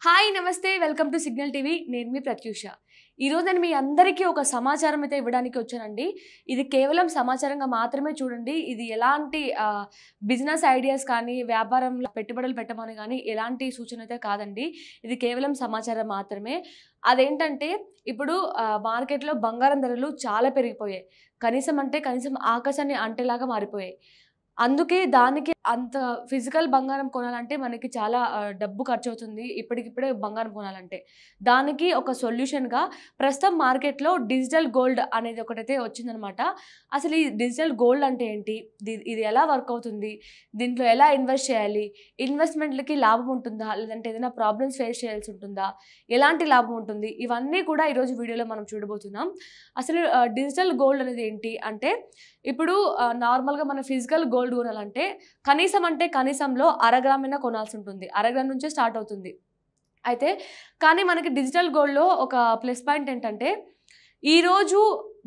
Hi నమస్తే welcome to signal TV నేను మీ ప్రత్యూష ఈరోజు నేను మీ అందరికీ ఒక సమాచారం అయితే ఇవ్వడానికి వచ్చానండి. ఇది కేవలం సమాచారంగా మాత్రమే చూడండి. ఇది ఎలాంటి బిజినెస్ ఐడియాస్ కానీ వ్యాపారంలో పెట్టుబడులు పెట్టమని కానీ ఎలాంటి సూచన అయితే కాదండి. ఇది కేవలం సమాచారం మాత్రమే. అదేంటంటే ఇప్పుడు మార్కెట్లో బంగారం ధరలు చాలా పెరిగిపోయాయి. కనీసం ఆకాశాన్ని అంటేలాగా మారిపోయాయి. అందుకే దానికి అంత ఫిజికల్ బంగారం కొనాలంటే మనకి చాలా డబ్బు ఖర్చవుతుంది. ఇప్పటికిప్పుడే బంగారం కొనాలంటే. దానికి ఒక సొల్యూషన్‌గా ప్రస్తుతం మార్కెట్‌లో డిజిటల్ గోల్డ్ అనేది ఒకటైతే వచ్చిందనమాట. అసలు ఈ డిజిటల్ గోల్డ్ అంటే ఏంటి? ఇది ఎలా వర్క్ అవుతుంది? దీంట్లో ఎలా ఇన్వెస్ట్ చేయాలి? ఇన్వెస్ట్‌మెంట్‌లకి లాభం ఉంటుందా? లేదంటే ఏదైనా ప్రాబ్లమ్స్ ఫేస్ చేయాల్సి ఉంటుందా? ఎలాంటి లాభం ఉంటుంది? ఇవన్నీ కూడా ఈరోజు వీడియోలో మనం చూడబోతున్నాం. అసలు డిజిటల్ గోల్డ్ అనేది ఏంటి అంటే ఇప్పుడు నార్మల్‌గా మన ఫిజికల్ గోల్డ్ కొనాలంటే కనీసంలో అరగ్రామైనా కొనాల్సి ఉంటుంది. అరగ్రామ్ నుంచే స్టార్ట్ అవుతుంది. అయితే కానీ మనకి డిజిటల్ గోల్డ్‌లో ఒక ప్లస్ పాయింట్ ఏంటంటే ఈరోజు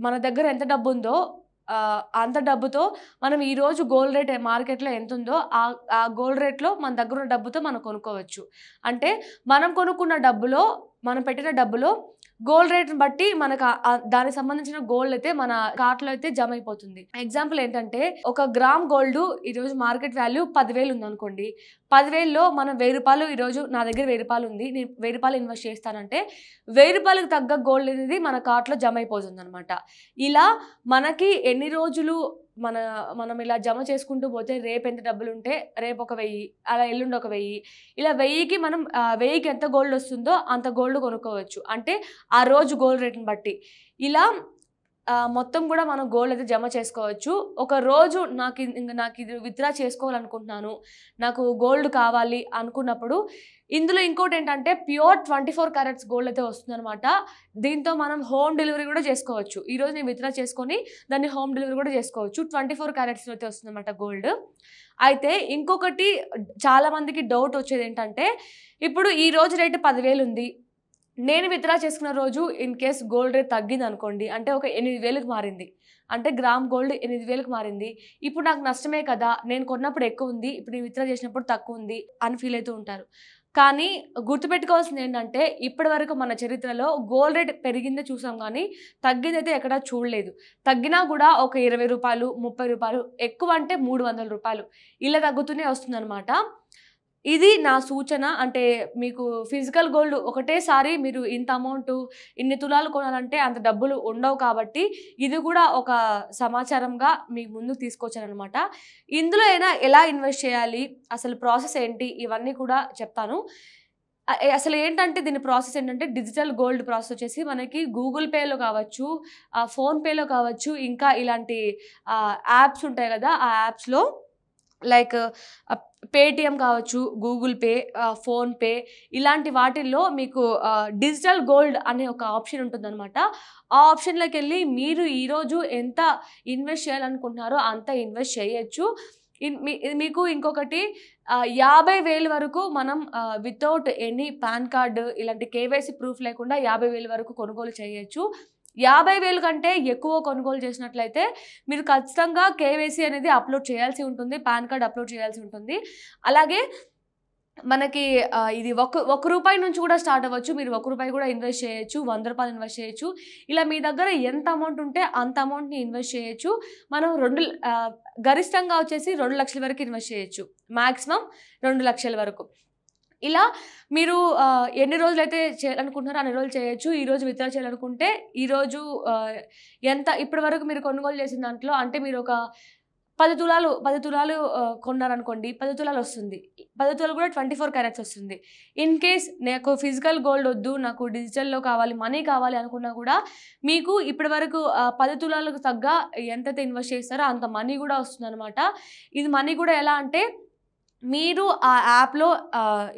మన దగ్గర ఎంత డబ్బుందో అంత డబ్బుతో మనం ఈరోజు గోల్డ్ రేట్ మార్కెట్‌లో ఎంతుందో ఆ గోల్డ్ రేట్‌లో మన దగ్గరున్న డబ్బుతో మనం కొనుక్కోవచ్చు. అంటే మనం కొనుక్కున్న డబ్బులో మనం పెట్టిన డబ్బులో గోల్డ్ రేట్‌ని బట్టి మనకు దానికి సంబంధించిన గోల్డ్ అయితే మన కార్ట్‌లో అయితే జమ అయిపోతుంది. ఎగ్జాంపుల్ ఏంటంటే ఒక గ్రామ్ గోల్డ్ ఈరోజు మార్కెట్ వాల్యూ 10,000 ఉందనుకోండి. 10,000లో మనం రూ. 1,000 ఈరోజు నా దగ్గర రూ. 1,000 ఉంది. నేను రూ. 1,000 ఇన్వెస్ట్ చేస్తానంటే రూ. 1,000కి తగ్గ గోల్డ్ అనేది మన కార్ట్‌లో జమ అయిపోతుందనమాట. ఇలా మనకి ఎన్ని రోజులు మనం ఇలా జమ చేసుకుంటూ పోతే రేపు ఎంత డబ్బులుంటే రేపు ఒక 1000 అలా ఎల్లుండి ఒక 1000 ఇలా 1000కి మనం 1000కి ఎంత గోల్డ్ వస్తుందో అంత గోల్డ్ కొనుక్కోవచ్చు. అంటే ఆ రోజు గోల్డ్ రేట్‌ని బట్టి. ఇలా మొత్తం కూడా మనం గోల్డ్ అయితే జమ చేసుకోవచ్చు. ఒక రోజు నాకు ఇది విత్‌డ్రా చేసుకోవాలనుకుంటున్నాను. నాకు గోల్డ్ కావాలి అనుకున్నప్పుడు ఇందులో ఇంకోటేంటంటే ప్యూర్ 24 క్యారెట్స్ గోల్డ్ అయితే వస్తుందనమాట. దీంతో మనం హోమ్ డెలివరీ కూడా చేసుకోవచ్చు. ఈరోజు నేను విత్‌డ్రా చేసుకొని దాన్ని హోమ్ డెలివరీ కూడా చేసుకోవచ్చు. 24 క్యారెట్స్‌లో అయితే వస్తుందనమాట గోల్డ్. అయితే ఇంకొకటి చాలా మందికి డౌట్ వచ్చేదేంటంటే ఇప్పుడు ఈ రోజు రేట్ 10,000 ఉంది. నేను విత్‌డ్రా చేసుకున్న రోజు ఇన్ కేస్ గోల్డ్ రేట్ తగ్గిందనుకోండి. అంటే ఒక 8,000కి మారింది. అంటే గ్రామ్ గోల్డ్ 8,000కి మారింది. ఇప్పుడు నాకు నష్టమే కదా! నేను కొన్నప్పుడు ఎక్కువుంది. ఇప్పుడు నేను విత్‌డ్రా చేసినప్పుడు తక్కువుంది అని ఫీల్ అయితూ ఉంటారు. కానీ గుర్తుపెట్టుకోవాల్సిందేంటంటే ఇప్పటివరకు మన చరిత్రలో గోల్డ్ రేట్ పెరిగిందే చూసాం గానీ తగ్గిందైతే ఎక్కడా చూడలేదు. తగ్గినా గూడా ఒక రూ. 20, రూ. 30 ఎక్కువ అంటే రూ. 300 ఇలా తగ్గుతూనే వస్తుందనమాట. ఇది నా సూచన. అంటే మీకు ఫిజికల్ గోల్డ్ ఒకటేసారి మీరు ఇంత అమౌంటు ఇన్ని తులాలు కొనాలంటే అంత డబ్బులు ఉండవు కాబట్టి ఇది కూడా ఒక సమాచారంగా మీ ముందుకు తీసుకొచ్చాననమాట. ఇందులో ఎలా ఇన్వెస్ట్ చేయాలి? అసలు ప్రాసెస్ ఏంటి? ఇవన్నీ కూడా చెప్తాను. అసలు ఏంటంటే దీని ప్రాసెస్ ఏంటంటే డిజిటల్ గోల్డ్ ప్రాసెస్ వచ్చేసి మనకి గూగుల్ పేలో కావచ్చు, ఫోన్‌పేలో కావచ్చు, ఇంకా ఇలాంటి యాప్స్ ఉంటాయి కదా! ఆ యాప్స్‌లో లైక్ పేటీఎం కావచ్చు, గూగుల్ పే, ఫోన్‌పే ఇలాంటి వాటిల్లో మీకు డిజిటల్ గోల్డ్ అనే ఒక ఆప్షన్ ఉంటుందనమాట. ఆ ఆప్షన్‌లోకెళ్ళి మీరు ఈరోజు ఎంత ఇన్వెస్ట్ చేయాలనుకుంటున్నారో అంత ఇన్వెస్ట్ చేయొచ్చు. మీకు ఇంకొకటి 50,000 వరకు మనం వితౌట్ ఎనీ పాన్ కార్డ్ ఇలాంటి కేవైసీ ప్రూఫ్ లేకుండా 50,000 వరకు కొనుగోలు చేయొచ్చు. 50,000 కంటే ఎక్కువ కొనుగోలు చేసినట్లయితే మీరు ఖచ్చితంగా కేవైసీ అనేది అప్‌లోడ్ చేయాల్సి ఉంటుంది. పాన్ కార్డ్ అప్‌లోడ్ చేయాల్సి ఉంటుంది. అలాగే మనకి ఇది ఒక్క రూపాయి నుంచి కూడా స్టార్ట్ అవ్వచ్చు. మీరు రూ. 1 కూడా ఇన్వెస్ట్ చేయొచ్చు. రూ. 100 ఇన్వెస్ట్ చేయొచ్చు. ఇలా మీ దగ్గర ఎంత అమౌంట్ ఉంటే అంత అమౌంట్‌ని ఇన్వెస్ట్ చేయొచ్చు. మనం గరిష్టంగా వచ్చేసి 2,00,000 వరకు ఇన్వెస్ట్ చేయొచ్చు. మాక్సిమం 2,00,000 వరకు. ఇలా మీరు ఎన్ని రోజులైతే చేయాలనుకుంటున్నారో అన్ని రోజులు చేయొచ్చు. ఈరోజు విత్‌డ్రా చేయాలనుకుంటే ఈరోజు ఇప్పటి వరకు మీరు కొనుగోలు చేసిన దాంట్లో అంటే మీరు ఒక 10 తులాలు కొన్నారనుకోండి. 10 తులాలు వస్తుంది. 10 తులాలు కూడా 24 క్యారెట్స్ వస్తుంది. ఇన్ కేస్ నాకు ఫిజికల్ గోల్డ్ వద్దు, నాకు డిజిటల్‌లో కావాలి, మనీ కావాలి అనుకున్నా కూడా మీకు ఇప్పటి వరకు 10 తులాలకు తగ్గ ఎంతైతే ఇన్వెస్ట్ చేస్తారో అంత మనీ కూడా వస్తుందనమాట. ఇది మనీ కూడా ఎలా అంటే మీరు ఆ యాప్‌లో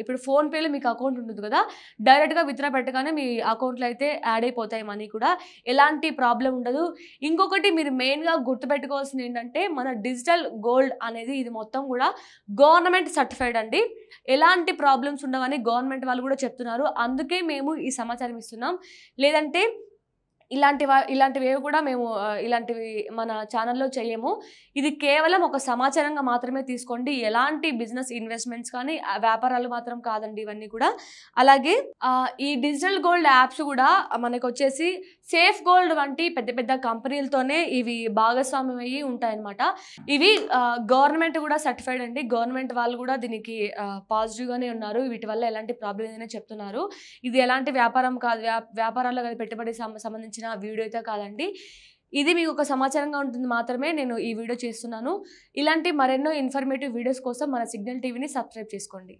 ఇప్పుడు ఫోన్‌పేలో మీకు అకౌంట్ ఉంటుంది కదా! డైరెక్ట్‌గా విత్‌డ్రా పెట్టగానే మీ అకౌంట్‌లో అయితే యాడ్ అయిపోతాయి మనీ కూడా. ఎలాంటి ప్రాబ్లమ్ ఉండదు. ఇంకొకటి మీరు మెయిన్‌గా గుర్తుపెట్టుకోవాల్సింది ఏంటంటే మన డిజిటల్ గోల్డ్ అనేది ఇది మొత్తం కూడా గవర్నమెంట్ సర్టిఫైడ్ అండి. ఎలాంటి ప్రాబ్లమ్స్ ఉండవని గవర్నమెంట్ వాళ్ళు కూడా చెప్తున్నారు. అందుకే మేము ఈ సమాచారం ఇస్తున్నాం. లేదంటే ఇలాంటివి కూడా మేము ఇలాంటివి మన ఛానల్‌లో చేయము. ఇది కేవలం ఒక సమాచారంగా మాత్రమే తీసుకోండి. ఎలాంటి బిజినెస్ ఇన్వెస్ట్‌మెంట్స్ కానీ, వ్యాపారాలు మాత్రం కాదండి ఇవన్నీ కూడా. అలాగే ఈ డిజిటల్ గోల్డ్ యాప్స్ కూడా మనకొచ్చేసి సేఫ్ గోల్డ్ వంటి పెద్ద పెద్ద కంపెనీలతోనే ఇవి భాగస్వామ్యం అయ్యి ఉంటాయన్నమాట. ఇవి గవర్నమెంట్ కూడా సర్టిఫైడ్ అండి. గవర్నమెంట్ వాళ్ళు కూడా దీనికి పాజిటివ్‌గానే ఉన్నారు. వీటి వల్ల ఎలాంటి ప్రాబ్లమ్ లేదని చెప్తున్నారు. ఇది ఎలాంటి వ్యాపారం కాదు. వ్యాపారాల్లో గాని పెట్టుబడి సంబంధించిన వీడియో అయితే కాదండి. ఇది మీకు ఒక సమాచారంగా ఉంటుంది మాత్రమే నేను ఈ వీడియో చేస్తున్నాను. ఇలాంటి మరెన్నో ఇన్ఫర్మేటివ్ వీడియోస్ కోసం మన సిగ్నల్ టీవీని సబ్స్క్రైబ్ చేసుకోండి.